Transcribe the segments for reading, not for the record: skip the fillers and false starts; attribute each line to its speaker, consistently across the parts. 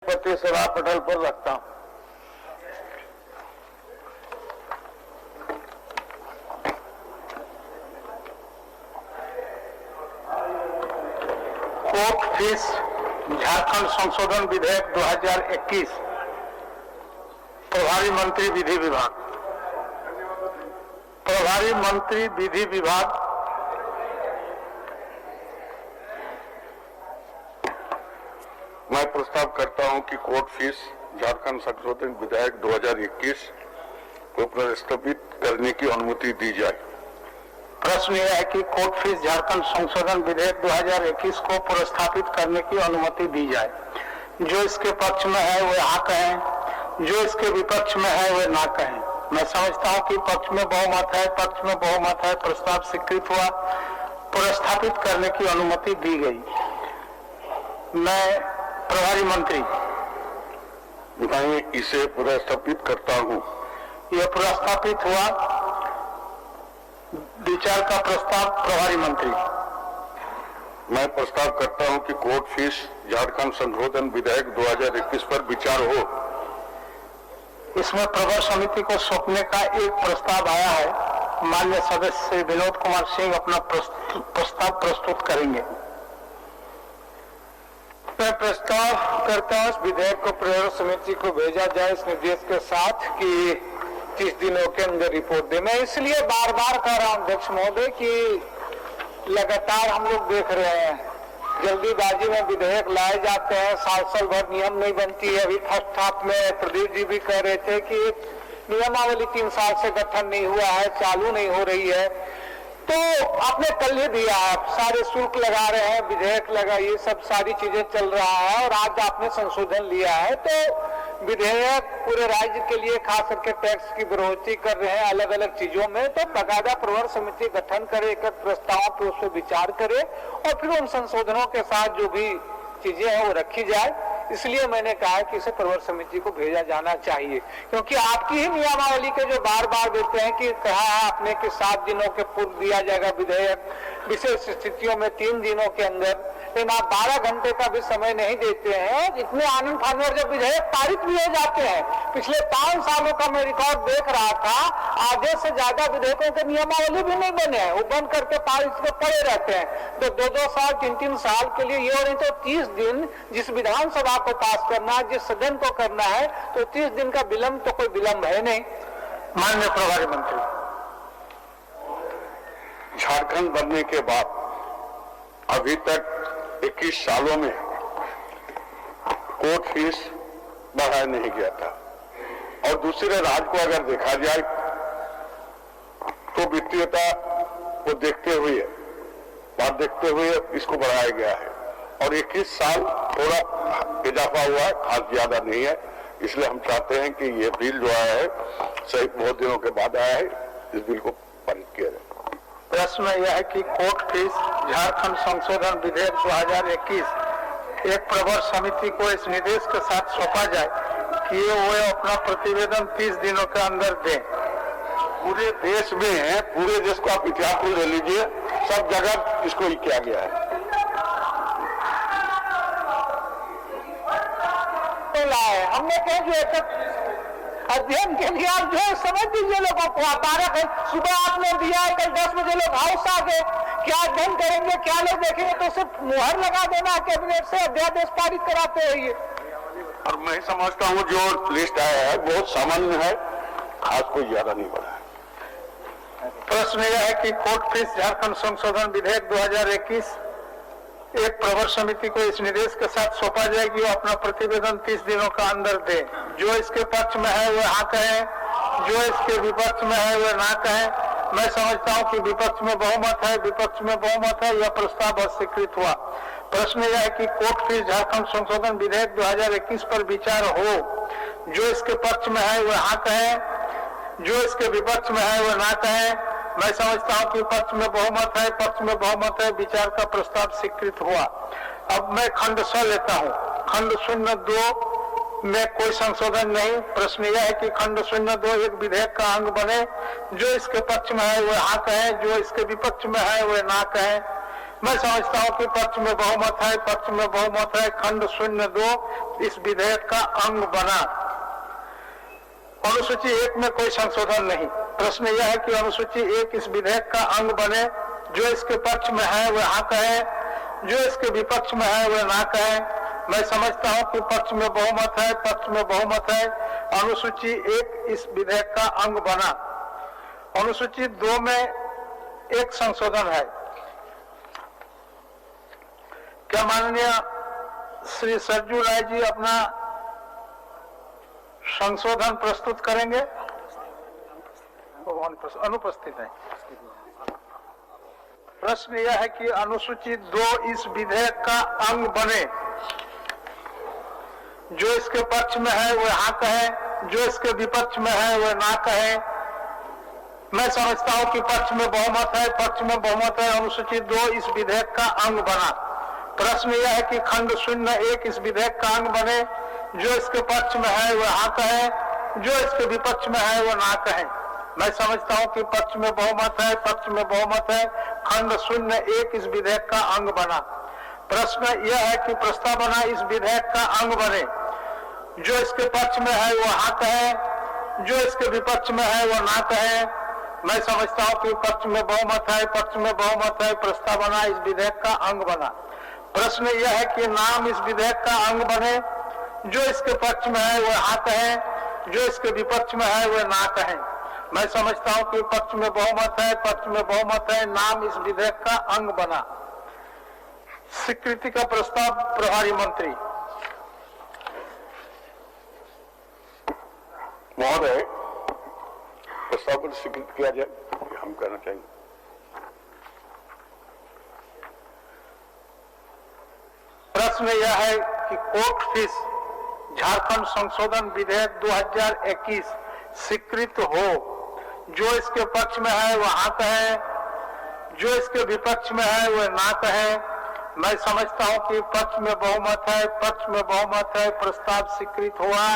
Speaker 1: प्रति सभा पटल पर रखता हूं। कोर्ट फीस झारखंड संशोधन विधेयक 2021। प्रभारी मंत्री विधि विभाग। प्रभारी मंत्री विधि विभाग
Speaker 2: मैं प्रस्ताव करता हूं कि कोर्ट फीस झारखंड संशोधन विधेयक 2021 को प्रस्तावित करने की अनुमति दी जाए।
Speaker 1: प्रश्न यह है कि कोर्ट फीस झारखंड संशोधन विधेयक 2021 को प्रस्तावित करने की अनुमति दी जाए। जो इसके पक्ष में है वे हाँ कहें, जो इसके विपक्ष में है वे ना कहें। मैं समझता हूं कि पक्ष में बहुमत है, पक्ष में बहुमत है, प्रस्ताव स्वीकृत हुआ, प्रस्तावित करने की अनुमति दी गई। मैं प्रभारी मंत्री
Speaker 2: मैं इसे प्रस्तावित करता हूं।
Speaker 1: यह प्रस्तावित हुआ। विचार का प्रस्ताव प्रभारी मंत्री।
Speaker 2: मैं प्रस्ताव करता हूं कि कोर्ट फीस झारखंड संशोधन विधेयक 2021 पर विचार हो।
Speaker 1: इसमें प्रवर समिति को सौंपने का एक प्रस्ताव आया है। माननीय सदस्य श्री विनोद कुमार सिंह अपना प्रस्ताव प्रस्तुत करेंगे।
Speaker 3: मैं प्रस्ताव करता हूं इस विधेयक को प्रवर समिति को भेजा जाए इस निर्देश के साथ कि 30 दिनों के अंदर रिपोर्ट दे। मैं इसलिए बार बार कह रहा हूं अध्यक्ष महोदय कि लगातार हम लोग देख रहे हैं जल्दीबाजी में विधेयक लाए जाते हैं, साल भर नियम नहीं बनती है। अभी फर्स्ट हाफ में प्रदीप जी भी कह रहे थे कि नियमावली 3 साल से गठन नहीं हुआ है, चालू नहीं हो रही है। तो आपने कल ही दिया, आप सारे शुल्क लगा रहे हैं, विधेयक लगा, ये सब सारी चीजें चल रहा है और आज आपने संशोधन लिया है। तो विधेयक पूरे राज्य के लिए खास करके टैक्स की बढ़ोतरी कर रहे हैं अलग अलग चीजों में। तो बाकायदा प्रवर समिति गठन करे, एक प्रस्ताव पे उस पर विचार करे और फिर उन संशोधनों के साथ जो भी चीजें हैं वो रखी जाए। इसलिए मैंने कहा कि इसे प्रवर समिति को भेजा जाना चाहिए, क्योंकि आपकी ही नियमावली के जो बार बार देते हैं कि कहा है आपने कि 7 दिनों के पूर्व दिया जाएगा विधेयक, विशेष स्थितियों में 3 दिनों के अंदर, लेकिन आप 12 घंटे का भी समय नहीं देते हैं। इतने आनंद फानवर जब विधेयक पारित भी हो जाते हैं, पिछले 5 सालों का मैं रिकॉर्ड देख रहा था, आधे से ज्यादा विधेयकों के नियमावली भी नहीं बने हैं, वो बंद करके पारित को पड़े रहते हैं। तो 2-2 साल 3-3 साल के लिए ये, और नहीं तो 30 दिन जिस विधानसभा को पास करना है, जिस सदन को करना है, तो 30 दिन का विलंब तो कोई विलंब है नहीं।
Speaker 1: माननीय प्रभारी मंत्री,
Speaker 2: झारखंड बनने के बाद अभी तक 21 सालों में कोर्ट फीस बढ़ाया नहीं गया था। और दूसरे राज्य को अगर देखा जाए तो वित्तीयता को देखते हुए, बात देखते हुए इसको बढ़ाया गया है। और 21 साल थोड़ा इजाफा हुआ है, खास ज्यादा नहीं है। इसलिए हम चाहते हैं कि ये बिल जो आया है सही बहुत दिनों के बाद आया है, इस बिल को पारित किया जाए।
Speaker 1: प्रश्न यह है कि कोर्ट फीस झारखंड संशोधन विधेयक 2021 एक प्रवर समिति को इस निर्देश के साथ सौंपा जाए कि वो अपना प्रतिवेदन 30 दिनों के अंदर दें।
Speaker 2: पूरे देश में, पूरे देश को आप इतिहास को ले लीजिए, सब जगह इसको ही किया गया है।
Speaker 3: हमने कहा जो अध्ययन के लिए आप जो समझ दीजिए लोगों को। 12 सुबह आपने दिया, कल 10 बजे लोग हाउस आ गए, क्या अध्ययन करेंगे, क्या लोग देखेंगे, तो सिर्फ मुहर लगा देना कैबिनेट से अध्यादेश पारित कराते रहिए।
Speaker 2: और मैं समझता हूँ जो लिस्ट आया है बहुत सामान्य है, खास कोई ज्यादा नहीं बढ़ा है।
Speaker 1: प्रश्न यह है कि कोर्ट फीस झारखंड संशोधन विधेयक 2021 एक प्रवर समिति को इस निर्देश के साथ सौंपा जाए कि वो अपना प्रतिवेदन 30 दिनों का अंदर दे। जो इसके पक्ष में है वो हाँ कहें, जो इसके विपक्ष में है वो ना कहें। मैं समझता हूं कि विपक्ष में बहुमत है, विपक्ष में बहुमत है, यह प्रस्ताव अस्वीकृत हुआ। प्रश्न यह है कि कोर्ट फीस झारखंड संशोधन विधेयक 2021 पर विचार हो। जो इसके पक्ष में है वो हाँ कहें, जो इसके विपक्ष में है वो ना कहें। मैं समझता हूं कि पक्ष में बहुमत है, पक्ष में बहुमत है, विचार का प्रस्ताव स्वीकृत हुआ। अब मैं खंड 100 लेता हूं। खंड 02 में कोई संशोधन नहीं। प्रश्न यह है कि खंड 02 एक विधेयक का अंग बने। जो इसके पक्ष में है वो हाँ कहे, जो इसके विपक्ष में है वो ना कहे। मैं समझता हूं कि पक्ष में बहुमत है, पक्ष में बहुमत है। खंड 02 इस विधेयक का अंग बना। अनुसूची 1 में कोई संशोधन नहीं। प्रश्न यह है कि अनुसूची 1 इस विधेयक का अंग बने। जो इसके पक्ष में है वह हाँ कहे, जो इसके विपक्ष में है वह ना कहे। मैं समझता हूं कि पक्ष में बहुमत है, पक्ष में बहुमत है। अनुसूची 1 इस विधेयक का अंग बना। अनुसूची 2 में एक संशोधन है। क्या माननीय श्री सरजू राय जी अपना संशोधन प्रस्तुत करेंगे? अनुपस्थित है। प्रश्न यह है कि अनुसूची 2 इस विधेयक का अंग बने। जो इसके पक्ष में है वह हाँ कहे, जो इसके विपक्ष में है वह ना कहे। मैं समझता हूं कि पक्ष में बहुमत है, पक्ष में बहुमत है। अनुसूची 2 इस विधेयक का अंग बना। प्रश्न यह है कि खंड 01 इस विधेयक का अंग बने। जो इसके पक्ष में है वह हाँ कहे, जो इसके विपक्ष में है वह ना कहे। मैं समझता हूं कि पक्ष में बहुमत है, पक्ष में बहुमत है। खंड 01 इस विधेयक का अंग बना। प्रश्न यह है कि प्रस्तावना इस विधेयक का अंग बने। जो इसके पक्ष में है वह हाँ कहे, जो इसके विपक्ष में है वह ना कहे। मैं समझता हूं कि पक्ष में बहुमत है, पक्ष में बहुमत है। प्रस्तावना इस विधेयक का अंग बना। प्रश्न यह है कि नाम इस विधेयक का अंग बने। जो इसके पक्ष में है वह हाँ कहे, जो इसके विपक्ष में है वह ना कहे। मैं समझता हूं कि पक्ष में बहुमत है, पक्ष में बहुमत है। नाम इस विधेयक का अंग बना। स्वीकृति का प्रस्ताव प्रभारी मंत्री
Speaker 2: महोदय, प्रस्ताव को स्वीकृत किया जाए, हम कहना चाहेंगे।
Speaker 1: प्रश्न यह है कि कोर्ट फीस झारखंड संशोधन विधेयक 2021 स्वीकृत हो। जो इसके पक्ष में है वह हाँ कहे, जो इसके विपक्ष में है वह ना कहे। मैं समझता हूं कि पक्ष में बहुमत है, पक्ष में बहुमत है। प्रस्ताव स्वीकृत हुआ।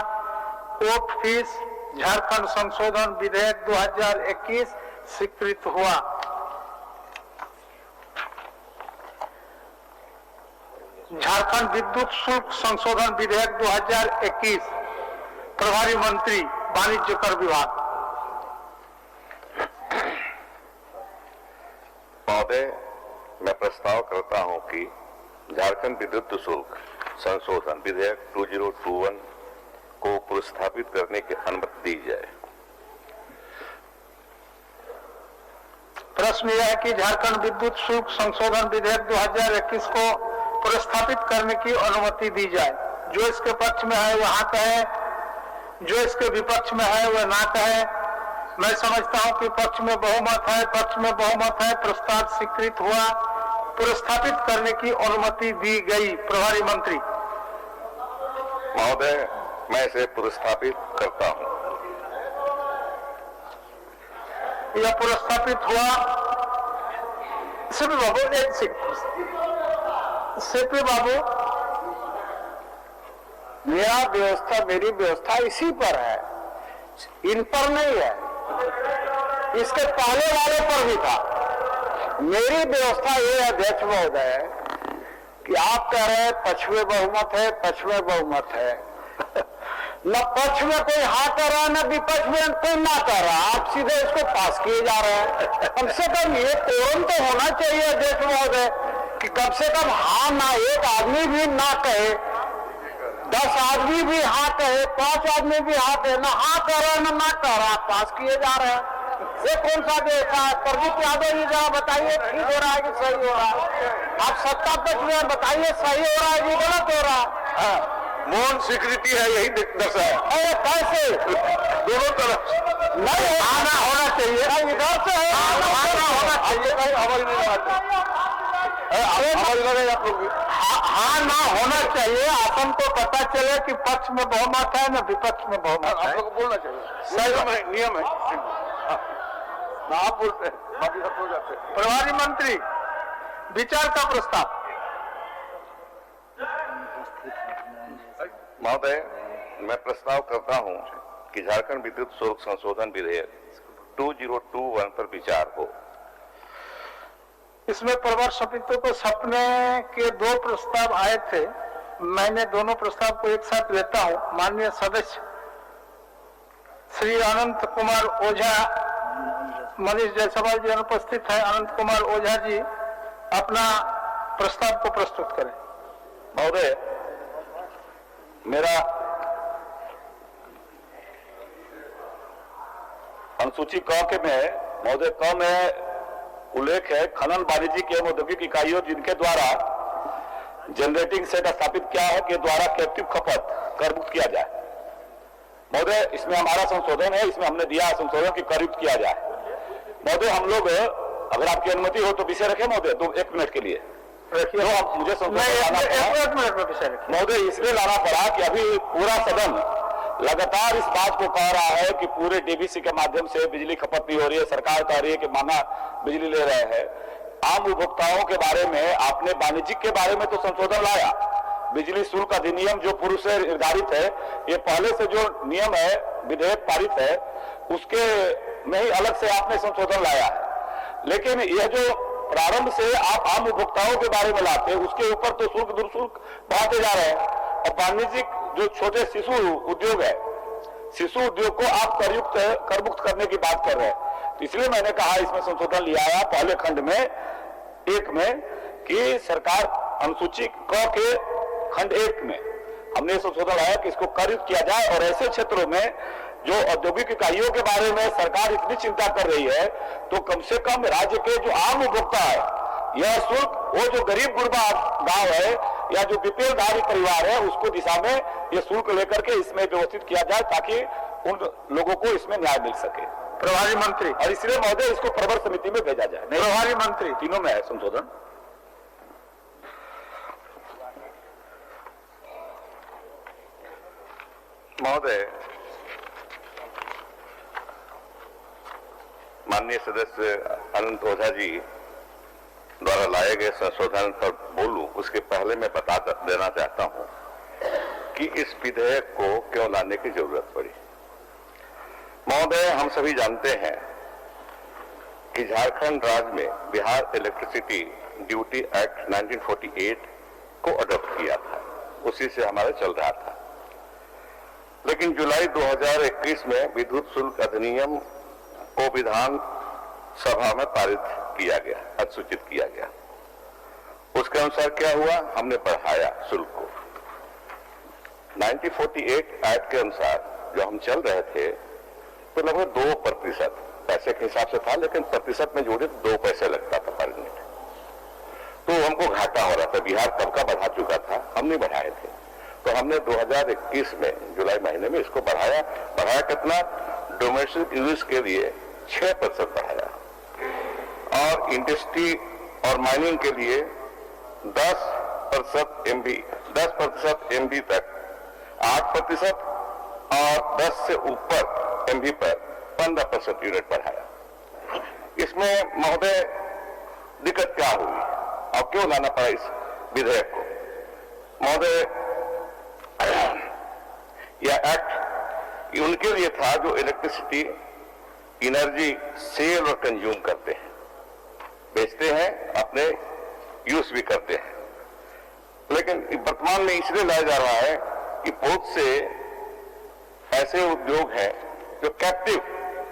Speaker 1: कोर्ट फीस झारखंड संशोधन विधेयक 2021 स्वीकृत हुआ। झारखंड विद्युत शुल्क संशोधन विधेयक 2021 प्रभारी मंत्री वाणिज्य कर विभाग।
Speaker 4: महोदय, मैं प्रस्ताव करता हूं कि झारखंड विद्युत शुल्क संशोधन विधेयक 2021 को पुरस्थापित करने की अनुमति दी जाए।
Speaker 1: प्रश्न यह है कि झारखंड विद्युत शुल्क संशोधन विधेयक 2021 को पुरस्थापित करने की अनुमति दी जाए। जो इसके पक्ष में है वह हाँ कहे, जो इसके विपक्ष में है वह ना कहे। मैं समझता हूं कि पक्ष में बहुमत है, पक्ष में बहुमत है। प्रस्ताव स्वीकृत हुआ। पुरस्थापित करने की अनुमति दी गई। प्रभारी मंत्री
Speaker 4: महोदय, मैं इसे पुरस्थापित करता हूं।
Speaker 1: यह पुरस्थापित हुआ। सीपी बाबू, एक सेकंड। सीपी बाबू,
Speaker 3: मेरी व्यवस्था इसी पर है, इन पर नहीं है। इसके पहले वाले पर भी था। मेरी व्यवस्था ये है अध्यक्ष महोदय कि आप कह रहे हैं पक्ष में बहुमत है, पक्ष में बहुमत है। न पक्ष में कोई हाँ कर रहा है, न विपक्ष में कोई ना कर रहा। आप सीधे इसको पास किए जा रहे हैं। कम से कम ये कोरम तो होना चाहिए अध्यक्ष महोदय कि कम से कम हाँ ना एक आदमी भी ना कहे, 10 आदमी भी हाँ कहे, 5 आदमी भी हाँ कहे। ना हाँ कर रहा है ना कर रहा, पास किए जा रहे हैं। ये कौन सा देश है? प्रदीप यादव जी जरा बताइए ठीक हो रहा है कि सही हो रहा है? आप सत्ता पक्ष में बताइए सही हो रहा है कि गलत हो रहा है?
Speaker 2: मौन स्वीकृति है, यही दर्शाया।
Speaker 3: अरे कैसे?
Speaker 2: दोनों तरफ
Speaker 3: नहीं आना होना चाहिए। इधर से आना होना चाहिए।
Speaker 2: आवाज नहीं लगाते, आवाज लगेगा आप लोग।
Speaker 1: हाँ ना होना चाहिए। आसन को पता चले कि पक्ष में बहुमत है न विपक्ष में बहुमत है।
Speaker 2: आप लोग को बोलना चाहिए, नियम है। आप बोलते हैं, बाकी सब हो जाते हैं।
Speaker 1: प्रभारी मंत्री विचार का प्रस्ताव।
Speaker 4: महोदय, मैं प्रस्ताव करता हूं कि झारखंड विद्युत शुल्क संशोधन विधेयक 2021 पर विचार हो।
Speaker 1: इसमें प्रवर समिति को सपने के 2 प्रस्ताव आए थे। मैंने दोनों प्रस्ताव को एक साथ लेता हूं। माननीय सदस्य श्री अनंत कुमार ओझा, मनीष जायसवाल जी अनुपस्थित है। अनंत कुमार ओझा जी अपना प्रस्ताव को प्रस्तुत करें।
Speaker 4: महोदय, मेरा अनुसूची क के में महोदय क में उल्लेख है खनन वाणिज्यिक एवं औद्योगिक इकाइयों जिनके द्वारा जनरेटिंग सेट स्थापित किया है के द्वारा कैप्टिव खपत कर मुक्त किया जाए। महोदय, इसमें हमारा संशोधन है, इसमें हमने दिया संशोधन की कर युक्त किया जाए। महोदय, हम लोग अगर आपकी अनुमति हो तो विषय रखें महोदय, तो 1 मिनट के लिए
Speaker 1: रखिए।
Speaker 4: तो मुझे संशोधन लाना पड़ा महोदय, इसलिए लाना पड़ा कि अभी पूरा सदन लगातार इस बात को कह रहा है कि पूरे डीवीसी के माध्यम से बिजली खपत नहीं हो रही है। सरकार कह रही है कि माना बिजली ले रहे हैं। आम उपभोक्ताओं के बारे में आपने वाणिज्यिक के बारे में तो संशोधन लाया। बिजली शुल्क अधिनियम जो पूर्व से निर्धारित है, ये पहले से जो नियम है, विधेयक पारित है, उसके में ही अलग से आपने संशोधन लाया है। लेकिन यह जो प्रारंभ से आप आम उपभोक्ताओं के बारे में लाते हैं, उसके ऊपर तो शुल्क दुर्शुल्क बढ़ाते जा रहे हैं। और वाणिज्यिक जो छोटे शिशु उद्योग है, शिशु उद्योग को आप कर मुक्त करने की बात कर रहे हैं। तो इसलिए मैंने कहा इसमें संशोधन लिया है पहले खंड में 1 में कि सरकार अनुसूची क के खंड 1 में हमने संशोधन लाया कि इसको कर युक्त किया जाए। और ऐसे क्षेत्रों में जो औद्योगिक इकाइयों के बारे में सरकार इतनी चिंता कर रही है, तो कम से कम राज्य के जो आम उपभोक्ता है, यह शुल्क वो जो गरीब गुरबा गांव है या जो बीपीएलधारी परिवार है, उसको दिशा में ये शुल्क लेकर के इसमें व्यवस्थित किया जाए ताकि उन लोगों को इसमें न्याय मिल सके।
Speaker 1: प्रभारी मंत्री।
Speaker 4: और इसलिए महोदय इसको प्रवर समिति में भेजा जाए।
Speaker 1: प्रभारी मंत्री।
Speaker 4: तीनों में है संशोधन। महोदय, माननीय सदस्य अनंत ओझा जी द्वारा लाए गए संशोधन पर बोलूं उसके पहले मैं बता देना चाहता हूं कि इस विधेयक को क्यों लाने की जरूरत पड़ी। महोदय, हम सभी जानते हैं कि झारखंड राज्य में बिहार इलेक्ट्रिसिटी ड्यूटी एक्ट 1948 को अडॉप्ट किया था, उसी से हमारा चल रहा था। लेकिन जुलाई 2021 में विद्युत शुल्क अधिनियम को विधान सभा में पारित किया गया, अधिसूचित किया गया। उसके अनुसार क्या हुआ, हमने बढ़ाया शुल्क को। 1948 एक्ट के अनुसार जो हम चल रहे थे तो लगभग 2% पैसे के हिसाब से था, लेकिन प्रतिशत में जोड़े तो 2 पैसे लगता था पर यूनिट। तो हमको घाटा हो रहा था। बिहार तब का बढ़ा चुका था, हम नहीं बढ़ाए थे। तो हमने 2021 में जुलाई महीने में इसको बढ़ाया। कितना, डोमेस्टिक यूज के लिए 6% बढ़ाया और इंडस्ट्री और माइनिंग के लिए 10% एमबी तक 8% और 10 से ऊपर एमबी पर 15% यूनिट बढ़ाया। इसमें महोदय दिक्कत क्या हुई और क्यों लाना पड़ा इस विधेयक को? महोदय, यह एक्ट उनके लिए था जो इलेक्ट्रिसिटी एनर्जी सेल और कंज्यूम करते हैं, बेचते हैं, अपने यूज भी करते हैं। लेकिन वर्तमान में इसलिए लाया जा रहा है कि बहुत से ऐसे उद्योग हैं जो कैप्टिव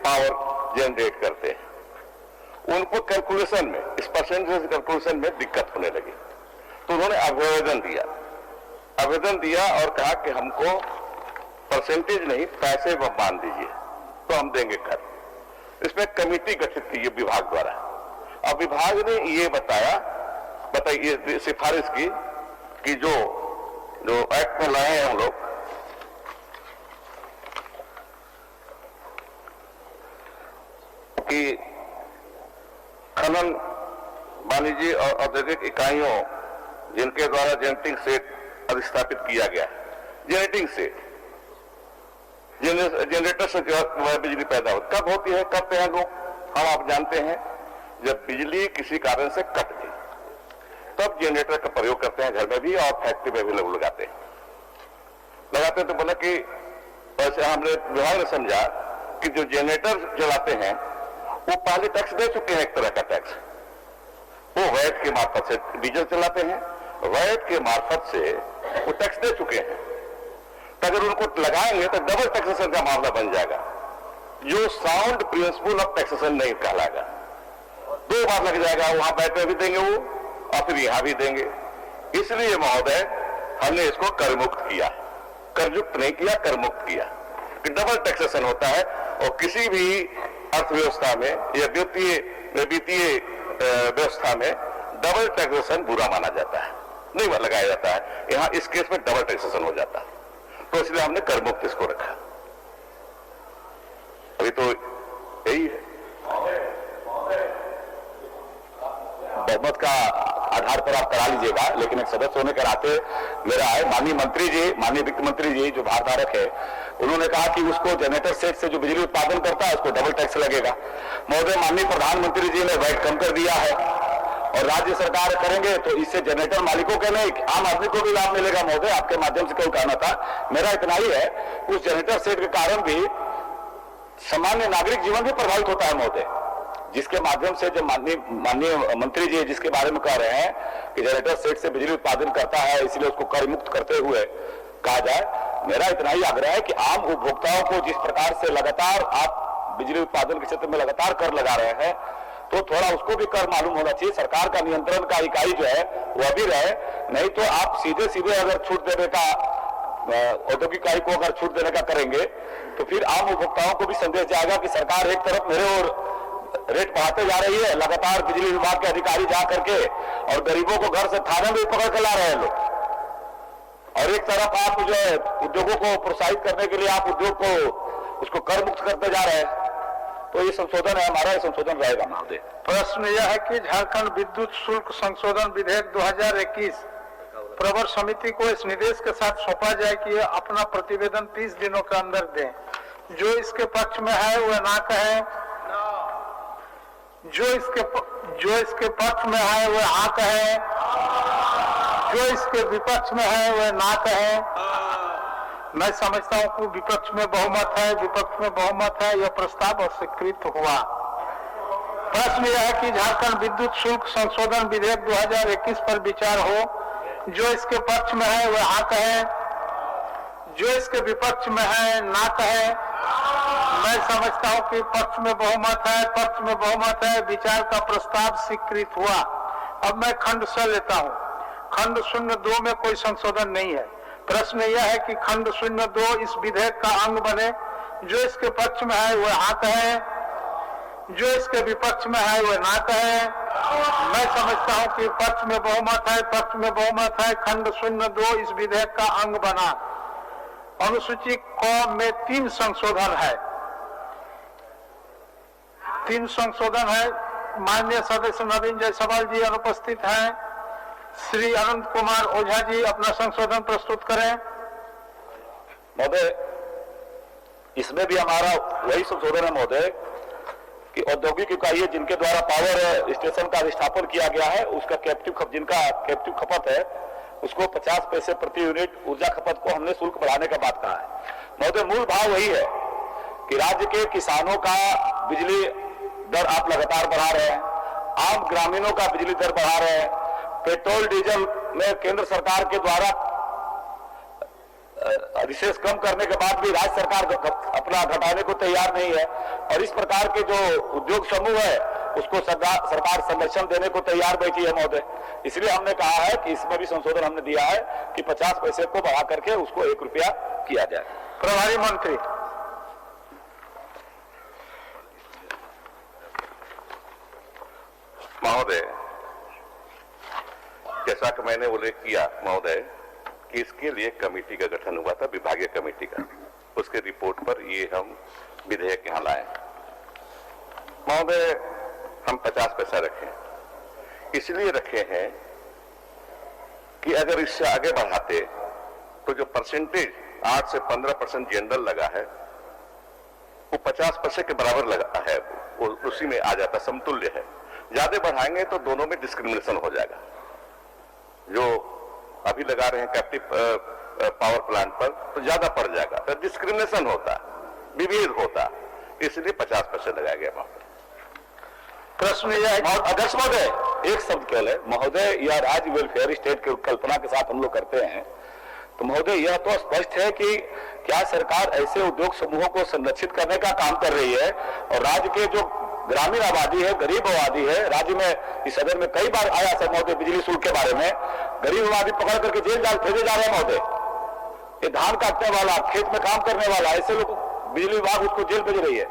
Speaker 4: पावर जनरेट करते हैं। उनको कैलकुलेशन में, इस परसेंटेज कैलकुलेशन में दिक्कत होने लगी। तो उन्होंने आवेदन दिया और कहा कि हमको परसेंटेज नहीं, पैसे बांध दीजिए तो हम देंगे कर। इसमें कमेटी गठित की विभाग द्वारा। अब विभाग ने ये बताइए सिफारिश की कि जो एक्ट में लाए हैं हम लोग, कि खनन वाणिज्य और औद्योगिक इकाइयों जिनके द्वारा जेनरेटिंग सेट अधिस्थापित किया गया, जेनरेटिंग सेट, जनरेटर से बिजली पैदा होती, कब होती है, करते हैं लोग, हम आप जानते हैं, जब बिजली किसी कारण से कट गई तब जनरेटर का प्रयोग करते हैं, घर में भी और फैक्ट्री में भी लोग लगाते हैं। तो बोला कि वैसे हमने विभाग ने समझा कि जो जनरेटर चलाते हैं वो पहले टैक्स दे चुके हैं, एक तरह का टैक्स,
Speaker 2: वो वैट के मार्फत से डीजल चलाते हैं, वैट के मार्फत से वो टैक्स दे चुके हैं। तो अगर उनको लगाएंगे तो डबल टैक्सेशन का मामला बन जाएगा, जो साउंड प्रिंसिपल ऑफ टैक्सेशन नहीं कहलाएगा। 2 बार लग जाएगा, वहां वैट में भी देंगे वो और फिर यहां भी देंगे। इसलिए महोदय हमने इसको कर मुक्त किया, करयुक्त नहीं किया, कर मुक्त किया कि डबल टैक्सेशन होता है और किसी भी अर्थव्यवस्था में या वित्तीय व्यवस्था में डबल टैक्सेशन बुरा माना जाता है, नहीं लगाया जाता है। यहां इस केस में डबल टैक्सेशन हो जाता है, तो इसलिए हमने कर मुक्त इसको रखा। अभी तो यही है,
Speaker 4: बहुमत का आधार पर आप करा लीजिएगा, लेकिन एक सदस्य होने के नाते मेरा है, माननीय मंत्री जी, माननीय वित्त मंत्री जी जो भारधारक है, उन्होंने कहा कि उसको जनरेटर सेट से जो बिजली उत्पादन करता है उसको डबल टैक्स लगेगा। महोदय माननीय प्रधानमंत्री जी ने वैट कम कर दिया है और राज्य सरकार करेंगे तो इससे जनरेटर मालिकों के नहीं, आम आदमी को भी लाभ मिलेगा। महोदय आपके माध्यम से क्यों कहना था, मेरा इतना ही है, उस जनरेटर सेट के कारण भी सामान्य नागरिक जीवन भी प्रभावित होता है महोदय, जिसके माध्यम से जो माननीय मंत्री जी जिसके बारे में कह रहे हैं कि जनरेटर सेट से बिजली उत्पादन करता है इसलिए उसको कर मुक्त करते हुए कहा जाए, मेरा इतना ही आग्रह है कि आम उपभोक्ताओं को जिस प्रकार से लगातार आप बिजली उत्पादन के क्षेत्र में लगातार कर लगा रहे हैं, तो थोड़ा उसको भी कर मालूम होना चाहिए। सरकार का नियंत्रण का इकाई जो है वह भी रहे, नहीं तो आप सीधे सीधे अगर छूट देने का, औद्योगिक इकाई को अगर छूट देने का करेंगे तो फिर आम उपभोक्ताओं को भी संदेश जाएगा कि सरकार एक तरफ मेरे और रेट बढ़ाते जा रही है, लगातार बिजली विभाग के अधिकारी जा करके और गरीबों को घर से थाने में पकड़ के ला रहे हैं लोग, और एक तरफ आप जो है उद्योगों को प्रोत्साहित करने के लिए आप उद्योग को उसको कर मुक्त करते जा रहे हैं। तो ये संशोधन है, हमारा ये संशोधन रहेगा महोदय।
Speaker 1: प्रश्न यह है कि झारखंड विद्युत शुल्क संशोधन विधेयक 2021 प्रवर समिति को इस निर्देश के साथ सौंपा जाए कि ये अपना प्रतिवेदन 30 दिनों के अंदर दें। जो इसके पक्ष में है वह ना कहें, जो इसके पक्ष में है वह हाँ कहे, जो इसके विपक्ष में है वह ना कहे। मैं समझता हूं कि विपक्ष में बहुमत है, विपक्ष में बहुमत है, यह प्रस्ताव अस्वीकृत हुआ। प्रश्न यह है कि झारखंड विद्युत शुल्क संशोधन विधेयक 2021 पर विचार हो। जो इसके पक्ष में है वह हाँ कहे, जो इसके विपक्ष में है ना कहे। मैं समझता हूं कि पक्ष में बहुमत है, पक्ष में बहुमत है, विचार का प्रस्ताव स्वीकृत हुआ। अब मैं खंड स लेता हूं। खंड 02 में कोई संशोधन नहीं है। प्रश्न यह है कि खंड 02 इस विधेयक का अंग बने। जो इसके पक्ष में है वह हाँ कहे, जो इसके विपक्ष में है वह ना कहे। मैं समझता हूं कि पक्ष में बहुमत है, पक्ष में बहुमत है, खंड 02 इस विधेयक का अंग बना। अनुसूची क में 3 संशोधन है, 3 संशोधन है। माननीय सदस्य नवीन जायसवाल जी अनुपस्थित हैं। श्री अनंत कुमार ओझा जी अपना संशोधन प्रस्तुत करें।
Speaker 4: महोदय इसमें भी हमारा वही संशोधन है महोदय कि औद्योगिक इकाई जिनके द्वारा पावर स्टेशन का अधिष्ठापन किया गया है, उसका जिनका कैप्टिव खपत है उसको 50 पैसे प्रति यूनिट ऊर्जा खपत को हमने शुल्क बढ़ाने का बात कहा है। महोदय मूल भाव वही है कि राज्य के किसानों का बिजली दर आप लगातार बढ़ा रहे हैं, आम ग्रामीणों का बिजली दर बढ़ा रहे हैं, पेट्रोल डीजल में केंद्र सरकार के द्वारा अधिशेष कम करने के बाद भी राज्य सरकार अपना घटाने को तैयार नहीं है, और इस प्रकार के जो उद्योग समूह है उसको सरकार संरक्षण देने को तैयार बैठी है महोदय। इसलिए हमने कहा है कि इसमें भी संशोधन हमने दिया है कि 50 पैसे को बढ़ा करके उसको 1 रुपया किया जाए।
Speaker 1: प्रभारी मंत्री।
Speaker 2: महोदय जैसा कि मैंने उल्लेख किया महोदय कि इसके लिए कमेटी का गठन हुआ था, विभागीय कमेटी का, उसके रिपोर्ट पर ये हम विधेयक यहां लाए। महोदय हम 50 पैसा रखे, इसलिए रखे हैं कि अगर इससे आगे बढ़ाते तो जो परसेंटेज 8 से 15% जनरल लगा है वो 50% के बराबर लगा है, वो उसी में आ जाता, समतुल्य है। ज्यादा बढ़ाएंगे तो दोनों में डिस्क्रिमिनेशन हो जाएगा। जो अभी लगा रहे हैं कैप्टिव पावर प्लांट पर तो ज्यादा पड़ जाएगा, तो डिस्क्रिमिनेशन होता, विभेद होता, इसलिए 50% लगाया गया।
Speaker 1: प्रश्न यह है
Speaker 4: अध्यक्ष महोदय एक शब्द केवल है महोदय, यह राज्य वेलफेयर स्टेट की कल्पना के साथ हम लोग करते हैं, तो महोदय यह तो स्पष्ट है कि क्या सरकार ऐसे उद्योग समूहों को संरक्षित करने का काम कर रही है और राज्य के जो ग्रामीण आबादी है, गरीब आबादी है, राज्य में इस सदन में कई बार आया सर महोदय बिजली शुल्क के बारे में, गरीब आबादी पकड़ करके जेल भेजे जा रहे हैं महोदय। ये धान काटने वाला, खेत में काम करने वाला, ऐसे लोग बिजली विभाग उसको जेल भेज रही है।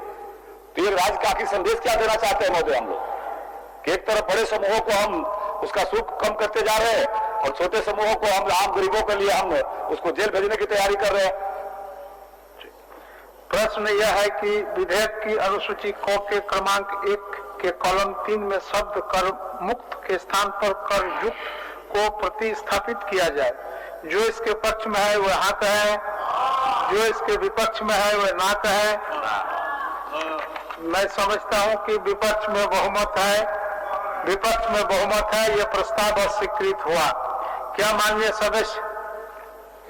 Speaker 4: तो ये राज्य का आखिर संदेश क्या देना चाहते हैं महोदय हम लोग कि एक तरफ बड़े समूहों को हम उसका शुल्क कम करते जा रहे हैं और छोटे समूहों को हम आम गरीबों के लिए हम उसको जेल भेजने की तैयारी कर रहे हैं।
Speaker 1: प्रश्न यह है कि विधेयक की अनुसूची क के क्रमांक 1 के कॉलम 3 में शब्द कर मुक्त के स्थान पर कर युक्त को प्रतिस्थापित किया जाए। जो इसके पक्ष में है वह हाँ कहे, जो इसके विपक्ष में है वह ना कहे। मैं समझता हूं कि विपक्ष में बहुमत है, यह प्रस्ताव अस्वीकृत हुआ। क्या माननीय सदस्य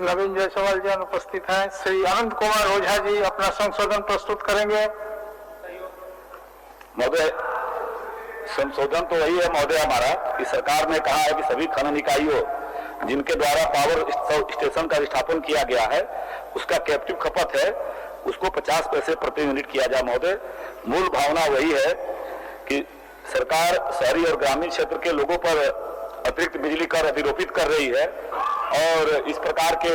Speaker 1: नवीन जायसवाल जी अनुपस्थित हैं? श्री अनंत कुमार ओझा जी अपना संशोधन प्रस्तुत करेंगे।
Speaker 4: महोदय, संशोधन तो वही है महोदय हमारा कि सरकार ने कहा है कि सभी खनन इकाइयों जिनके द्वारा पावर स्टेशन का स्थापन किया गया है उसका कैप्टिव खपत है उसको 50 पैसे प्रति यूनिट किया जाए। महोदय, मूल भावना वही है कि सरकार शहरी और ग्रामीण क्षेत्र के लोगों पर अतिरिक्त बिजली कर अधिरोपित कर रही है और इस प्रकार के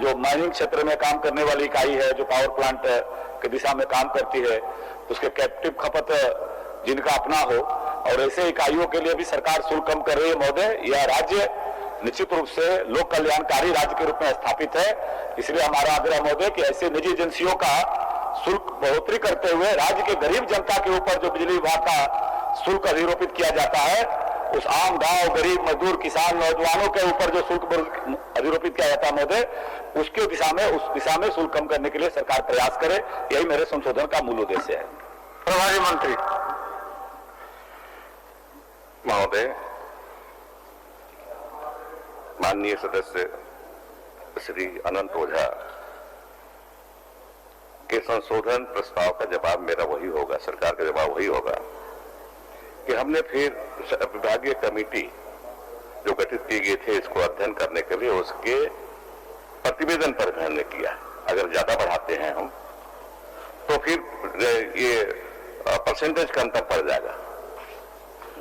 Speaker 4: जो माइनिंग क्षेत्र में काम करने वाली इकाई है, जो पावर प्लांट के दिशा में काम करती है, उसके कैप्टिव खपत जिनका अपना हो और ऐसे इकाइयों के लिए भी सरकार शुल्क कम कर रही है। महोदय, यह राज्य निश्चित रूप से लोक कल्याणकारी राज्य के रूप में स्थापित है, इसलिए हमारा आग्रह महोदय कि ऐसे निजी एजेंसियों का शुल्क बढ़ोतरी करते हुए राज्य के गरीब जनता के ऊपर जो बिजली विभाग का शुल्क अधिरोपित किया जाता है, उस आम गांव, गरीब, मजदूर, किसान, नौजवानों के ऊपर जो शुल्क अधिरोपित किया जाता है महोदय, उसके उस दिशा में शुल्क कम करने के लिए सरकार प्रयास करे। यही मेरे संशोधन का मूल उद्देश्य है।
Speaker 1: प्रभारी मंत्री
Speaker 2: महोदय, माननीय सदस्य श्री अनंत ओझा के संशोधन प्रस्ताव का जवाब मेरा वही होगा, सरकार का जवाब वही होगा कि हमने फिर विभागीय कमेटी जो गठित की गई थी इसको अध्ययन करने के लिए उसके प्रतिवेदन पर हमने किया। अगर ज्यादा बढ़ाते हैं हम तो फिर ये परसेंटेज का अंतर पड़ जाएगा,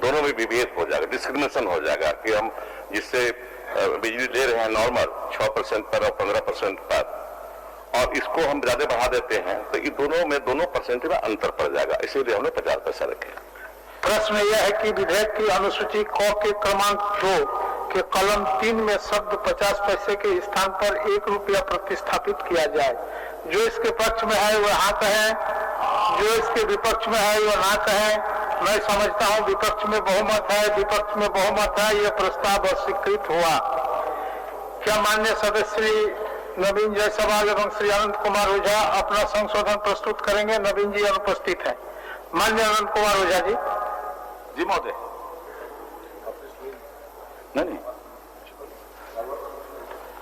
Speaker 2: दोनों में विभेद हो जाएगा, डिस्क्रिमिनेशन हो जाएगा कि हम जिससे बिजली ले रहे हैं नॉर्मल 6% पर और 15% पर और इसको हम ज्यादा बढ़ा देते हैं तो ये दोनों परसेंट में अंतर पड़ जाएगा, इसीलिए हमने 50 पैसा रखे।
Speaker 1: प्रश्न यह है कि विधेयक की अनुसूची क के क्रमांक 2 के कॉलम 3 में शब्द 50 पैसे के स्थान पर 1 रुपया प्रतिस्थापित किया जाए। जो इसके पक्ष में है वह हाँ कहे, जो इसके विपक्ष में है वह ना कहे। मैं समझता हूं विपक्ष में बहुमत है, यह प्रस्ताव अस्वीकृत हुआ। क्या माननीय सदस्य श्री नवीन जायसवाल एवं श्री अनंत कुमार ओझा अपना संशोधन प्रस्तुत करेंगे? नवीन जी अनुपस्थित हैं। माननीय अनंत कुमार ओझा जी।
Speaker 4: जी महोदय। नहीं,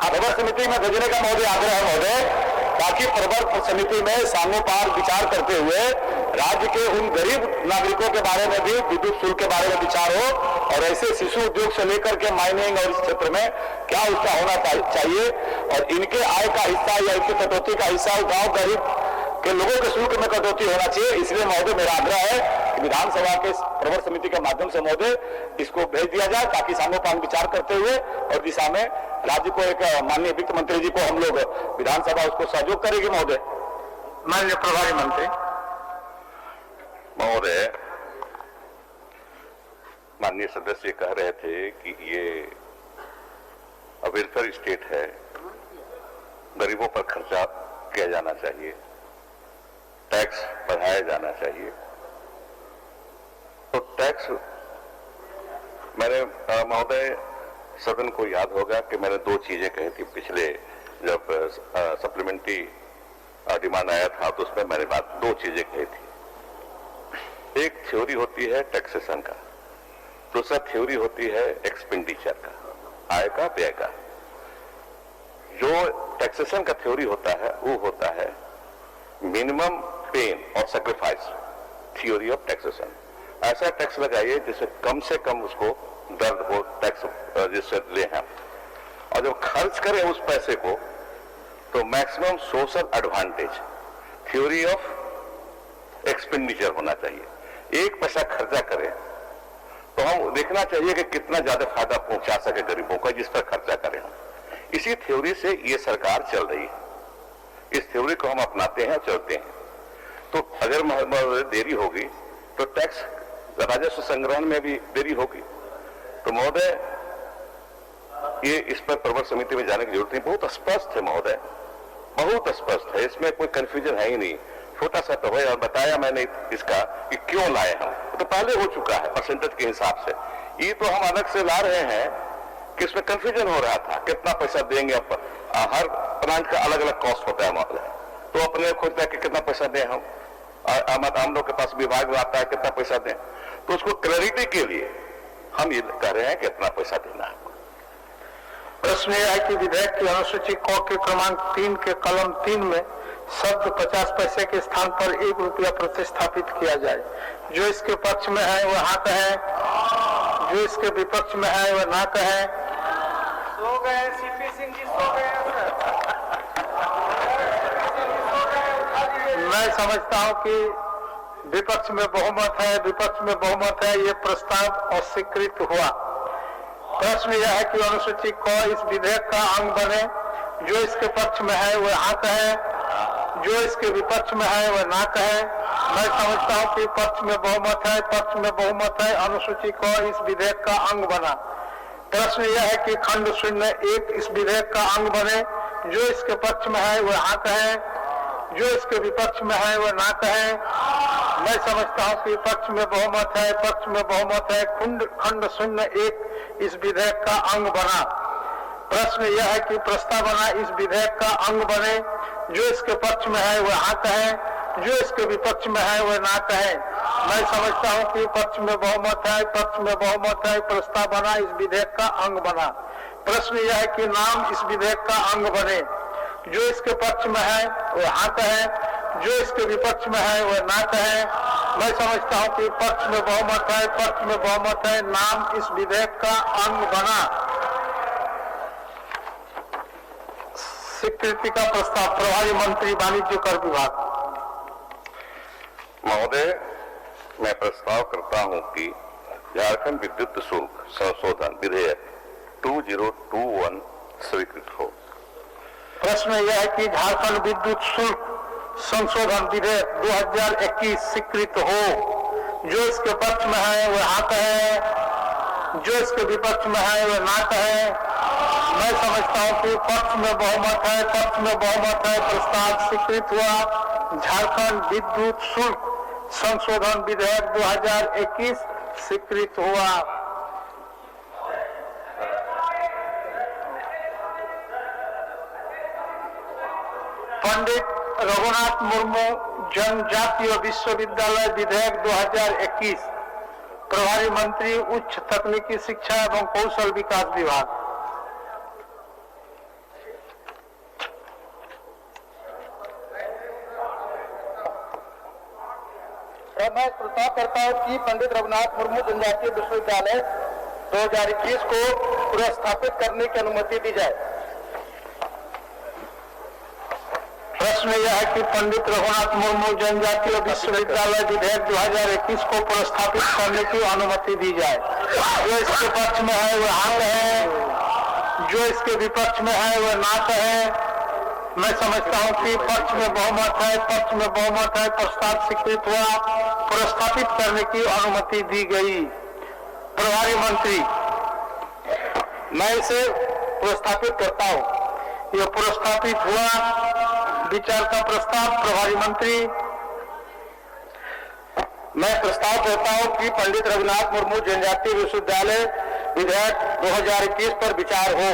Speaker 4: प्रवर समिति में भेजने का महोदय आग्रह है महोदय, ताकि प्रवर समिति में सामोपार विचार करते हुए राज्य के उन गरीब नागरिकों के बारे में भी विद्युत शुल्क के बारे में विचार हो और ऐसे शिशु उद्योग से लेकर के माइनिंग और इस क्षेत्र में क्या उसका होना चाहिए और इनके आय का हिस्सा या इनकी कटौती का हिस्सा गांव गरीब के लोगों के शुल्क में कटौती होना चाहिए। इसलिए महोदय मेरा आग्रह है कि विधानसभा के प्रवर समिति के माध्यम से महोदय इसको भेज दिया जाए ताकि सामोपान विचार करते हुए और दिशा में राज्य को एक माननीय वित्त मंत्री जी को हम लोग विधानसभा उसको सहयोग करेगी महोदय।
Speaker 1: माननीय प्रभारी मंत्री
Speaker 2: महोदय, माननीय सदस्य कह रहे थे कि ये वेलफेयर स्टेट है, गरीबों पर खर्चा किया जाना चाहिए, टैक्स बढ़ाया जाना चाहिए। तो टैक्स मैंने महोदय सदन को याद होगा कि मैंने 2 चीजें कही थी पिछले जब सप्लीमेंट्री डिमांड आया था तो उसमें मैंने 2 चीजें कही थी। एक थ्योरी होती है टैक्सेशन का, दूसरा थ्योरी होती है एक्सपेंडिचर का, आय का, व्यय का। जो टैक्सेशन का थ्योरी होता है वो होता है मिनिमम पेन और सैक्रिफाइस थ्योरी ऑफ टैक्सेशन, ऐसा टैक्स लगाइए जिससे कम से कम उसको दर्द हो टैक्स जिससे ले हम, और जब खर्च करें उस पैसे को तो maximum social advantage, theory of expenditure होना चाहिए। एक पैसा खर्चा करें तो हम देखना चाहिए कि कितना ज्यादा फायदा पहुंचा सके गरीबों का जिस पर खर्चा करें हम। इसी थ्योरी से ये सरकार चल रही है, इस थ्योरी को हम अपनाते हैं, चलते हैं। तो अगर देरी होगी तो टैक्स राजस्व संग्रहण में भी देरी होगी। तो महोदय ये इस पर प्रवर समिति में जाने की जरूरत नहीं, बहुत स्पष्ट है महोदय, बहुत स्पष्ट है, इसमें कोई कंफ्यूजन है ही नहीं। छोटा सा तो है, और बताया मैंने इसका कि क्यों लाए हम, तो पहले हो चुका है परसेंटेज के हिसाब से। ये तो हम अलग से ला रहे हैं कि इसमें कंफ्यूजन हो रहा था कितना पैसा देंगे। अब हर प्लांट का अलग अलग कॉस्ट होता है महोदय, तो अपने खोजता है कि कितना पैसा दें हम लोग के पास विभाग में आता है कितना पैसा दें, तो उसको क्लैरिटी के लिए हम ये कह रहे हैं कि इतना पैसा देना है।
Speaker 1: प्रश्न यह है कि विधेयक की अनुसूची क के क्रमांक 3 के कलम 3 में शब्द 50 पैसे के स्थान पर 1 रुपया प्रतिस्थापित किया जाए। जो इसके पक्ष में है वह हाँ कहे, जो इसके विपक्ष में है वह ना कहे।
Speaker 3: सो गए सीपी सिंह जी, सो गए।
Speaker 1: मैं समझता हूं कि विपक्ष में बहुमत है, विपक्ष में बहुमत है, ये प्रस्ताव अस्वीकृत हुआ। प्रश्न यह है कि अनुसूची क इस विधेयक का अंग बने। जो इसके पक्ष में है वह हाँ कहे, जो इसके विपक्ष में है वह ना कहे। मैं समझता हूं कि पक्ष में बहुमत है, पक्ष में बहुमत है, अनुसूची क इस विधेयक का अंग बना। प्रश्न यह है कि खंड 01 इस विधेयक का अंग बने। जो इसके पक्ष में है वह हाँ कहे, जो इसके विपक्ष में है वह ना कहे। मैं समझता हूं कि पक्ष में बहुमत है, पक्ष में बहुमत है, खंड 01 इस विधेयक का अंग बना। प्रश्न यह है कि प्रस्तावना इस विधेयक का अंग बने। जो इसके पक्ष में है वह हाँ कहे, जो इसके विपक्ष में है वह ना कहे। मैं समझता हूं कि पक्ष में बहुमत है, पक्ष में बहुमत है, प्रस्तावना इस विधेयक का अंग बना। प्रश्न यह है कि नाम इस विधेयक का अंग बने। जो इसके पक्ष में है वह हाँ कहे, जो इसके विपक्ष में है वह ना कहे। मैं समझता हूं कि पक्ष में बहुमत है, पक्ष में बहुमत है, नाम इस विधेयक का अंग बना। स्वीकृति का प्रस्ताव प्रभारी मंत्री वाणिज्य कर विभाग।
Speaker 2: महोदय, मैं प्रस्ताव करता हूं कि झारखंड विद्युत शुल्क संशोधन विधेयक 2021 स्वीकृत हो।
Speaker 1: प्रश्न यह है कि झारखंड विद्युत शुल्क संशोधन विधेयक 2021 स्वीकृत हो। जो इसके पक्ष में है वह हाँ कहे, जो इसके विपक्ष में है वह ना कहे। मैं समझता हूं कि पक्ष में बहुमत है, पक्ष में बहुमत है, प्रस्ताव स्वीकृत हुआ। झारखंड विद्युत शुल्क संशोधन विधेयक 2021 स्वीकृत हुआ। पंडित रघुनाथ मुर्मू जनजातीय विश्वविद्यालय विधेयक 2021 प्रभारी मंत्री उच्च तकनीकी शिक्षा एवं कौशल विकास विभाग।
Speaker 3: मैं प्रस्ताव करता हूं कि पंडित रघुनाथ मुर्मू जनजातीय विश्वविद्यालय 2021 को पुनर्स्थापित करने की अनुमति दी जाए।
Speaker 1: प्रश्न यह है कि पंडित रघुनाथ मुर्मू जनजातीय विश्वविद्यालय विधेयक 2021 को पुनर्स्थापित करने की अनुमति दी जाए। जो इसके पक्ष में है वह हाँ कहे, जो इसके विपक्ष में है वह ना कहे। मैं समझता हूं कि पक्ष में बहुमत है, पक्ष में बहुमत है, प्रस्ताव स्वीकृत हुआ। पुनर्स्थापित करने की अनुमति दी गई। प्रभारी मंत्री, मैं इसे पुनर्स्थापित करता हूं। यह पुनर्स्थापित हुआ। विचार का प्रस्ताव प्रभारी मंत्री।
Speaker 3: मैं प्रस्ताव करता हूं कि पंडित रघुनाथ मुर्मू जनजातीय विश्वविद्यालय विधेयक 2021 पर विचार हो।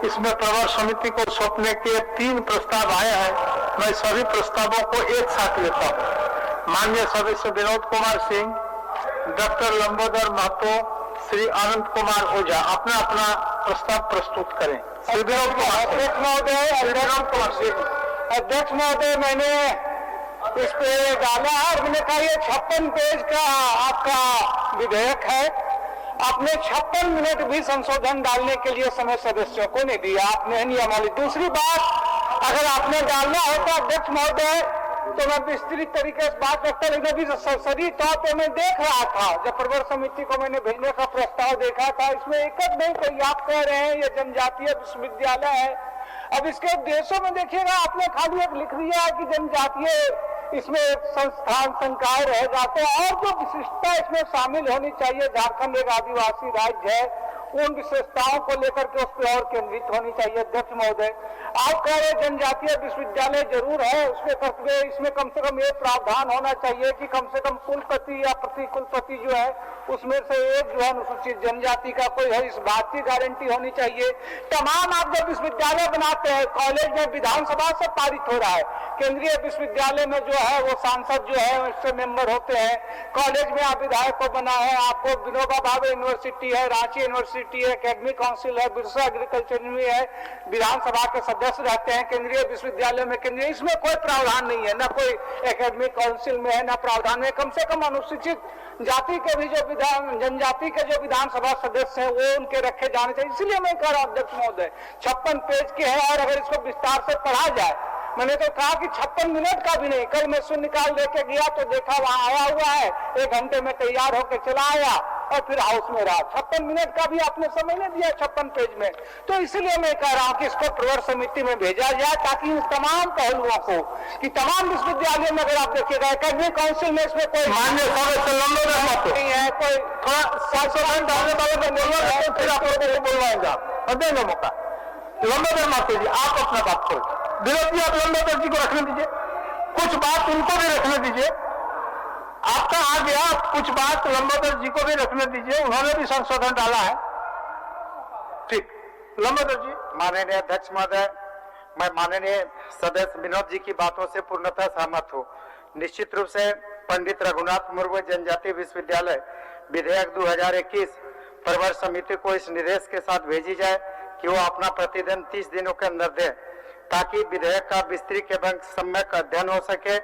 Speaker 1: इसमें प्रवर समिति को सौंपने के 3 प्रस्ताव आए हैं। मैं सभी प्रस्तावों को एक साथ लेता हूं। माननीय सदस्य विनोद कुमार सिंह, डॉक्टर लंबोदर महतो, श्री आनंद कुमार ओझा अपना अपना प्रस्ताव प्रस्तुत करें। श्री विनोद कुमार
Speaker 3: अध्यक्ष महोदय,
Speaker 1: विनोद कुमार सिंह।
Speaker 3: अध्यक्ष महोदय, मैंने इस पे डाला है और मैंने कहा ये 56 पेज का आपका विधेयक है, आपने 56 मिनट भी संशोधन डालने के लिए समय सदस्यों को नहीं दिया, आपने नियमावली। दूसरी बात, अगर आपने डालना होता अध्यक्ष महोदय तो मैं विस्तृत तरीके से बात करता, लेकिन अभी सरसरी तौर पर मैं देख रहा था, जब प्रवर समिति को मैंने भेजने का प्रस्ताव देखा था, इसमें एक नहीं कोई आप कह रहे हैं ये जनजातीय विश्वविद्यालय है। अब इसके उद्देश्यों में देखिएगा, आपने खाली एक लिख दिया है कि जनजातीय इसमें संस्थान संकाय रह जाते हैं, और जो विशिष्टता इसमें शामिल होनी चाहिए, झारखंड एक आदिवासी राज्य है, उन विशेषताओं को लेकर के उस पर और केंद्रित होनी चाहिए। अध्यक्ष महोदय, आप कह रहे जनजातीय विश्वविद्यालय जरूर है, उसमें इसमें कम से कम ये प्रावधान होना चाहिए कि कम से कम कुलपति या प्रति कुलपति जो है उसमें से एक जो है अनुसूचित जनजाति का कोई है, इस बात की गारंटी होनी चाहिए। तमाम आप जब विश्वविद्यालय बनाते हैं, कॉलेज में विधानसभा से पारित हो रहा है, केंद्रीय विश्वविद्यालय में जो है वो सांसद जो है उससे मेंबर होते हैं, कॉलेज में आप विधायक को बना है, आपको विनोबा भावे यूनिवर्सिटी है, रांची यूनिवर्सिटी है, एकेडमिक काउंसिल है, बिरसा एग्रीकल्चर यूनिवर्सिटी है, विधानसभा के सदस्य रहते हैं केंद्रीय विश्वविद्यालय में, केंद्रीय इसमें कोई प्रावधान नहीं है, ना कोई एकेडमिक काउंसिल में है, ना प्रावधान है। कम से कम अनुसूचित जाति के भी जो जनजाति के जो विधानसभा सदस्य हैं वो उनके रखे जाने चाहिए। इसलिए मैं कह रहा हूं अध्यक्ष महोदय, 56 पेज के है और अगर इसको विस्तार से पढ़ा जाए, मैंने तो कहा कि 56 मिनट का भी नहीं, कल मैं शून्यकाल लेके गया तो देखा वहां आया हुआ है, 1 घंटे में तैयार होकर चला आया और फिर हाउस में रहा। 56 मिनट का भी आपने समय नहीं दिया 56 पेज में। तो इसलिए मैं कह रहा हूं कि इसको प्रवर समिति में भेजा जाए, ताकि इन तमाम पहलुओं को, कि तमाम विश्वविद्यालय में अगर आप देखिएगा एकेडमिक काउंसिल में इसमें कोई मान्य नहीं है, कोई संशोधन डालने वाले को बोलना, फिर आप लोगों को बोलवाएंगे और देंगे मौका। लंबोदर मास्टर जी आप अपना बात करो, विनोद जी आप लंबोदर जी को रखने दीजिए, कुछ बात उनको भी रखने दीजिए, आपका आ गया, कुछ बात लंबोदर जी को भी रखने दीजिए, उन्होंने भी संशोधन डाला है। ठीक, लंबोदर जी।
Speaker 5: माननीय अध्यक्ष महोदय, मैं माननीय सदस्य विनोद जी की बातों से पूर्णतः सहमत हूँ। निश्चित रूप से पंडित रघुनाथ मुर्मू जनजातीय विश्वविद्यालय विधेयक 2021 प्रवर समिति को इस निर्देश के साथ भेजी जाए कि वो अपना प्रतिदिन 30 दिनों के अंदर दे, ताकि विधेयक का विस्तृत एवं सम्यक अध्ययन हो सके।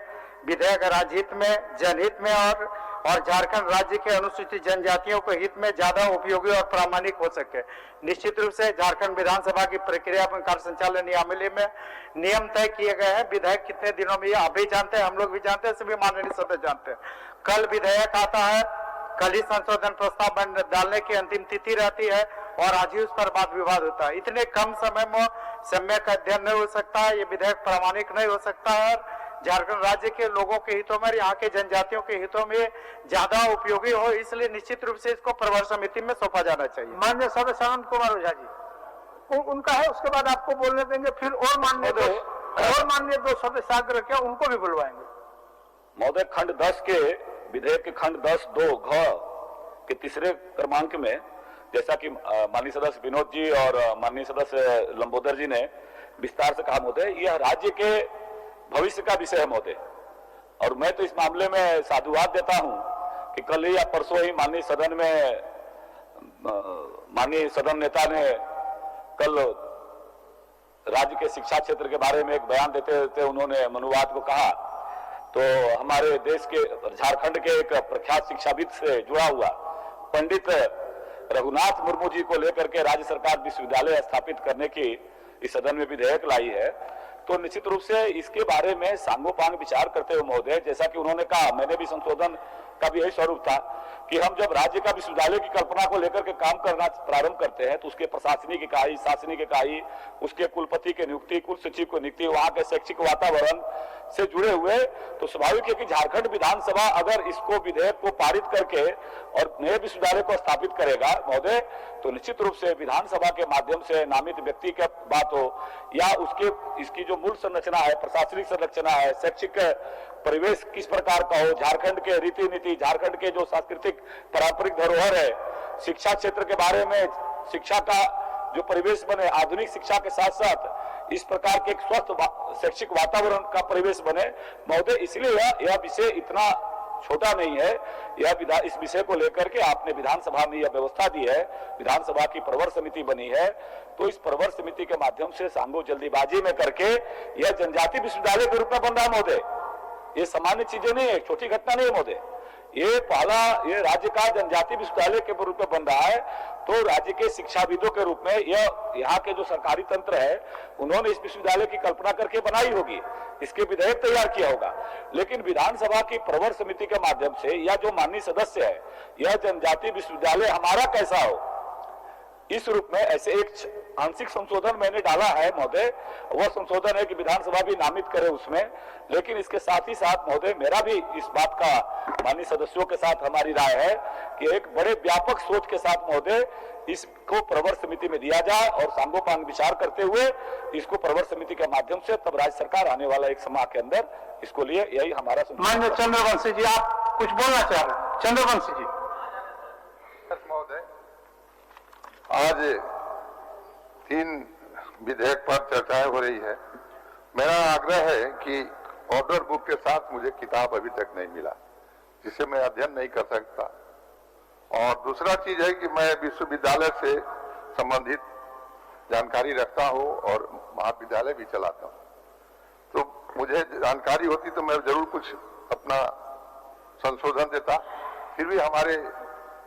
Speaker 5: विधेयक राज्यहित में, जनहित में और झारखंड राज्य के अनुसूचित जनजातियों के हित में ज्यादा उपयोगी और प्रामाणिक हो सके। निश्चित रूप से झारखंड विधानसभा की प्रक्रिया एवं कार्य संचालन नियमावली में नियम तय किए गए हैं। विधेयक कितने दिनों में, आप भी जानते हैं, हम लोग भी जानते हैं, सभी माननीय सदस्य जानते हैं। कल विधेयक आता है, कल ही संशोधन प्रस्ताव डालने की अंतिम तिथि रहती है और आज ही उस पर वाद विवाद होता है। इतने कम समय में सम्यक अध्ययन नहीं हो सकता है, ये विधेयक प्रामाणिक नहीं हो सकता है, झारखंड राज्य के लोगों के हितों में, यहाँ के जनजातियों के हितों में ज्यादा उपयोगी हो, इसलिए निश्चित रूप से इसको प्रवर समिति में सौंपा जाना चाहिए।
Speaker 1: माननीय सदस्य अनंत कुमार ओझा जी, उनका है, उसके बाद आपको बोलने देंगे, फिर और माननीय दो सदस्य आग्रह किया, उनको भी बुलवाएंगे।
Speaker 4: महोदय, खंड 10 के विधेयक के खंड 10(2) घ के तीसरे क्रमांक में, जैसा कि माननीय सदस्य विनोद जी और माननीय सदस्य लंबोदर जी ने विस्तार से कहा, महोदय यह राज्य के भविष्य का विषय है महोदय, और मैं तो इस मामले में साधुवाद देता हूं कि कल ही या परसों ही माननीय सदन में माननीय सदन नेता ने कल राज्य के शिक्षा क्षेत्र के बारे में एक बयान देते देते उन्होंने मनुवाद को कहा, तो हमारे देश के झारखंड के एक प्रख्यात शिक्षाविद से जुड़ा हुआ पंडित रघुनाथ मुर्मू जी को लेकर के राज्य सरकार विश्वविद्यालय स्थापित करने की इस सदन में विधेयक लाई है। तो निश्चित रूप से इसके बारे में सांगोपांग विचार करते हुए महोदय, जैसा कि उन्होंने कहा, मैंने भी संशोधन का भी यही स्वरूप था कि हम जब राज्य का विश्वविद्यालय की कल्पना को लेकर के काम करना प्रारंभ करते हैं तो उसके प्रशासनिक इकाई, शासनिक इकाई, उसके कुलपति की नियुक्ति, कुल सचिव की नियुक्ति, वहां के शैक्षिक वातावरण से जुड़े हुए, तो स्वाभाविक है कि झारखंड विधानसभा अगर इसको विधेयक को पारित करके और नए विश्वविद्यालय को स्थापित करेगा महोदय, तो निश्चित रूप से विधानसभा के माध्यम से नामित व्यक्ति की बात हो या उसके इसकी जो मूल संरचना है, प्रशासनिक संरचना है, शैक्षिक परिवेश किस प्रकार का हो, झारखंड के रीति नीति, झारखंड के जो सांस्कृतिक पारंपरिक धरोहर है, शिक्षा क्षेत्र के बारे में, शिक्षा का जो परिवेश बने, आधुनिक शिक्षा के साथ साथ इस प्रकार के एक स्वस्थ शैक्षिक वातावरण का परिवेश बने महोदय। इसलिए यह विषय इतना छोटा नहीं है। यह इस विषय को लेकर के आपने विधानसभा में यह व्यवस्था दी है, विधानसभा की प्रवर समिति बनी है, तो इस प्रवर समिति के माध्यम से सांगो जल्दीबाजी में करके यह जनजाति विश्वविद्यालय के रूप में बन रहा महोदय। ये सामान्य चीजें नहीं है, छोटी घटना नहीं है महोदय। ये पहला ये राज्य का जनजातीय विश्वविद्यालय के रूप में बन रहा है, तो राज्य के शिक्षाविदों के रूप में यह यहाँ के जो सरकारी तंत्र है उन्होंने इस विश्वविद्यालय की कल्पना करके बनाई होगी, इसके विधेयक तैयार किया होगा। लेकिन विधानसभा की प्रवर समिति के माध्यम से या जो माननीय सदस्य है, यह जनजातीय विश्वविद्यालय हमारा कैसा हो, इस रूप में ऐसे एक आंशिक संशोधन मैंने डाला है महोदय। वह संशोधन है कि विधानसभा भी नामित करे उसमें, लेकिन इसके साथ ही साथ महोदय मेरा भी इस बात का माननीय सदस्यों के साथ हमारी राय है कि एक बड़े व्यापक सोच के साथ महोदय इसको प्रवर समिति में दिया जाए और सांगोपांग विचार करते हुए इसको प्रवर समिति के माध्यम से तब राज्य सरकार आने वाला एक समय के अंदर इसको लिए, यही हमारा
Speaker 1: माननीय चंद्रवंशी जी, आप कुछ बोलना चाह रहे हैं? चंद्रवंशी जी।
Speaker 6: महोदय, आज 3 विधेयक पर चर्चाएं हो रही है। मेरा आग्रह है कि ऑर्डर बुक के साथ मुझे किताब अभी तक नहीं मिला, जिसे मैं अध्ययन नहीं कर सकता। और दूसरा चीज है कि मैं विश्वविद्यालय से संबंधित जानकारी रखता हूं और महाविद्यालय भी चलाता हूं, तो मुझे जानकारी होती तो मैं जरूर कुछ अपना संशोधन देता। फिर भी हमारे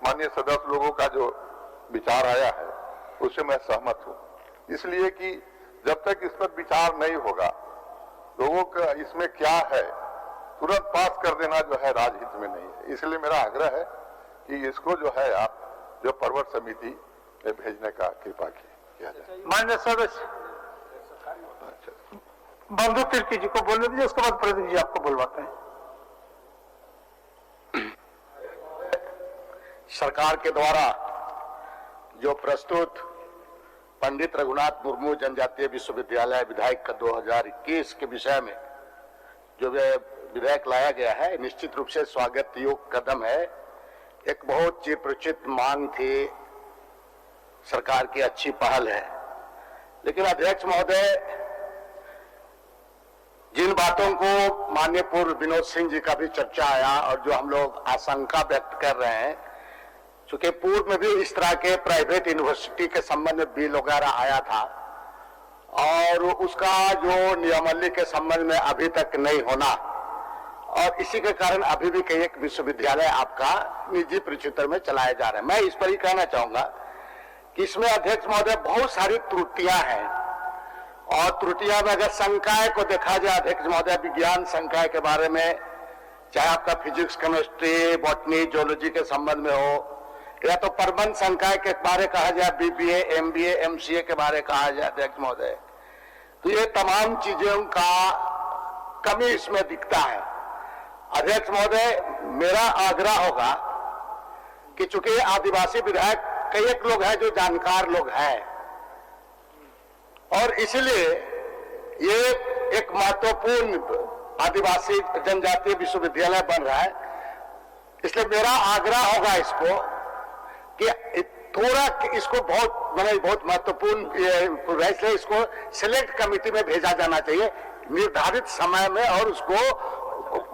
Speaker 6: माननीय सदस्य लोगों का जो विचार आया है उससे मैं सहमत हूं, इसलिए कि जब तक इस पर विचार नहीं होगा, लोगों का इसमें क्या है तुरंत पास कर देना जो है राजहित में नहीं है। इसलिए मेरा आग्रह है कि इसको जो है आप जो प्रवर समिति में भेजने का कृपा किया जाए।
Speaker 1: माननीय सदस्य बंधु तिर्की जी को बोलने दीजिए, उसके बाद प्रदीप जी आपको बुलवाते हैं।
Speaker 7: सरकार के द्वारा जो प्रस्तुत पंडित रघुनाथ मुर्मू जनजातीय विश्वविद्यालय विधायक 2021 के विषय में जो विधेयक लाया गया है, निश्चित रूप से स्वागत योग्य कदम है। एक बहुत चिरपरिचित मांग थी, सरकार की अच्छी पहल है। लेकिन अध्यक्ष महोदय, जिन बातों को माननीय पूर्व विनोद सिंह जी का भी चर्चा आया और जो हम लोग आशंका व्यक्त कर रहे हैं, चूंकि पूर्व में भी इस तरह के प्राइवेट यूनिवर्सिटी के संबंध में बिल वगैरह आया था और उसका जो नियमावली के संबंध में अभी तक नहीं होना, और इसी के कारण अभी भी कई एक विश्वविद्यालय आपका निजी प्रक्षेत्र में चलाए जा रहे हैं। मैं इस पर ही कहना चाहूंगा कि इसमें अध्यक्ष महोदय बहुत सारी त्रुटियां हैं, और त्रुटियां में अगर संकाय को देखा जाए अध्यक्ष महोदय, विज्ञान संकाय के बारे में, चाहे आपका फिजिक्स, केमिस्ट्री, बॉटनी, जियोलॉजी के संबंध में हो, या तो प्रबंध संकाय के बारे कहा जाए, बीबीए, एमबीए, एमसीए के बारे कहा जाए अध्यक्ष महोदय, तो ये तमाम चीजों का कमी इसमें दिखता है। अध्यक्ष महोदय, मेरा आग्रह होगा कि चूंकि आदिवासी विधायक कई एक लोग हैं जो जानकार लोग हैं, और इसलिए ये एक महत्वपूर्ण आदिवासी जनजातीय विश्वविद्यालय बन रहा है, इसलिए मेरा आग्रह होगा इसको कि थोड़ा इसको बहुत महत्वपूर्ण इसलिए इसको सिलेक्ट कमेटी में भेजा जाना चाहिए निर्धारित समय में, और उसको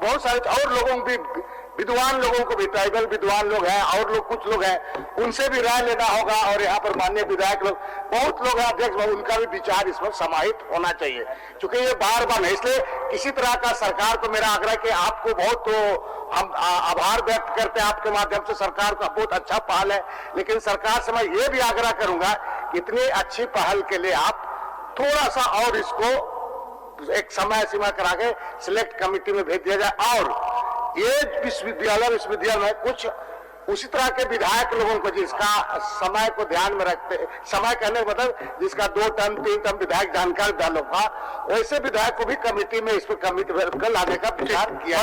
Speaker 7: बहुत सारे और लोगों भी, विद्वान लोगों को भी, ट्राइबल विद्वान लोग हैं और लोग कुछ लोग हैं, उनसे भी राय लेना होगा, और यहाँ पर माननीय विधायक लोग बहुत लोग हैं अध्यक्ष, उनका भी विचार इसमें समाहित होना चाहिए, क्योंकि ये बार बार नहीं। इसलिए किसी तरह का सरकार को मेरा आग्रह कि आपको बहुत हम आभार व्यक्त करते हैं आपके माध्यम से, सरकार का बहुत अच्छा पहल है, लेकिन सरकार से मैं ये भी आग्रह करूंगा कि इतनी अच्छी पहल के लिए आप थोड़ा सा और इसको एक समय सीमा करा के सिलेक्ट कमेटी में भेज दिया जाए, और ये विश्वविद्यालय में कुछ उसी तरह के विधायक लोगों को जिसका समय को ध्यान में रखते, समय कहने का मतलब जिसका 2 टर्म 3 टर्म विधायक जानकार विधायक था, वैसे विधायक को भी कमेटी में इसको कमेटी में लाने का विचार किया।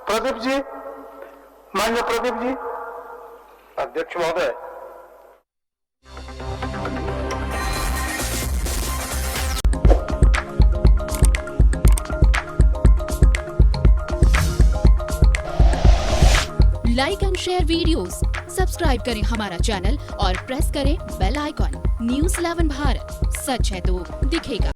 Speaker 1: प्रदीप जी, माननीय प्रदीप जी।
Speaker 5: अध्यक्ष महोदय,
Speaker 8: like and share videos, subscribe करें हमारा चैनल और प्रेस करें बेल आइकॉन। न्यूज़ 11 भारत, सच है तो दिखेगा।